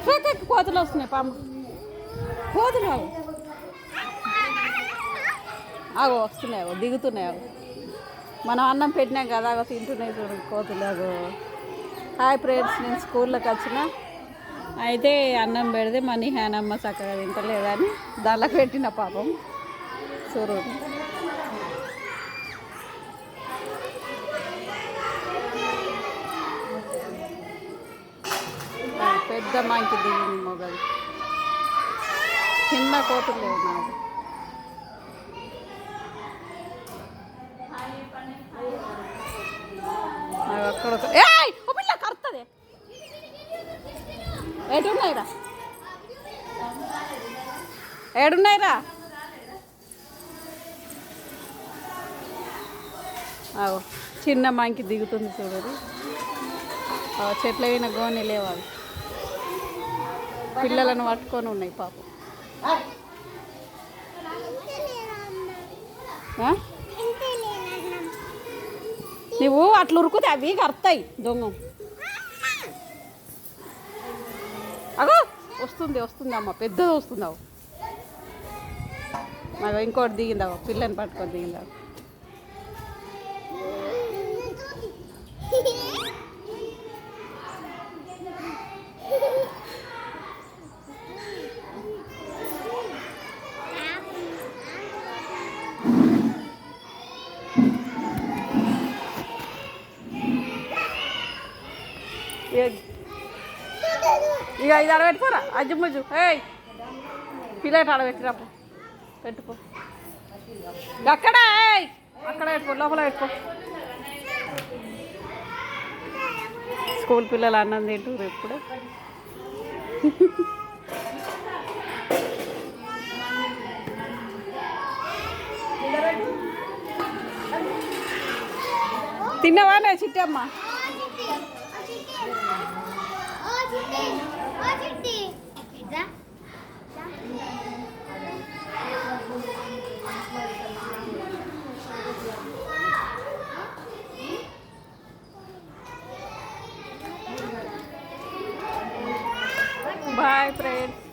కోతులు వస్తున్నాయి పాము కోతులు అగో వస్తున్నాయి అగో దిగుతున్నాయి అగో మనం అన్నం పెట్టినాం కదా అగో తింటున్నాయి చూడండి కోతులు అగో హాయ్ ఫ్రెండ్స్ నేను స్కూల్లోకి వచ్చిన అయితే అన్నం పెడితే మనీ హ్యానమ్మ చక్కగా తింటలేదని దాంట్లోకి పెట్టిన పాపం చూడండి పెద్ద మాంకి దిగింది మొగలు చిన్న కోతులు లేవు నాకు అక్కడ పిల్ల కరుతుంది ఏడున్నాయిరా ఏడున్నాయిరా చిన్న మాంకి దిగుతుంది చూడరు చెట్ల అయిన గోనె లేవాలి పిల్లలను పట్టుకొని ఉన్నాయి పాపం నువ్వు అట్లా ఉరుకుతే అవి కరుతాయి దొంగ అగో వస్తుంది వస్తుంది అమ్మ పెద్దది వస్తుంది అవ ఇంకోటి దిగిందావు పిల్లని పట్టుకొని దిగిందావు ఇక ఇది ఆడబెట్టుకోరా అజ్జుముజ్జు ఏయ్ పిల్లట ఆడబెట్టిరా పెట్టుకో అక్కడ అక్కడ పెట్టుకో లోపల పెట్టుకో స్కూల్ పిల్లలు అన్నం తింటారు ఎప్పుడు తిన్నవానే చిట్టమ్మ బాయ్ ఫ్రెండ్స్.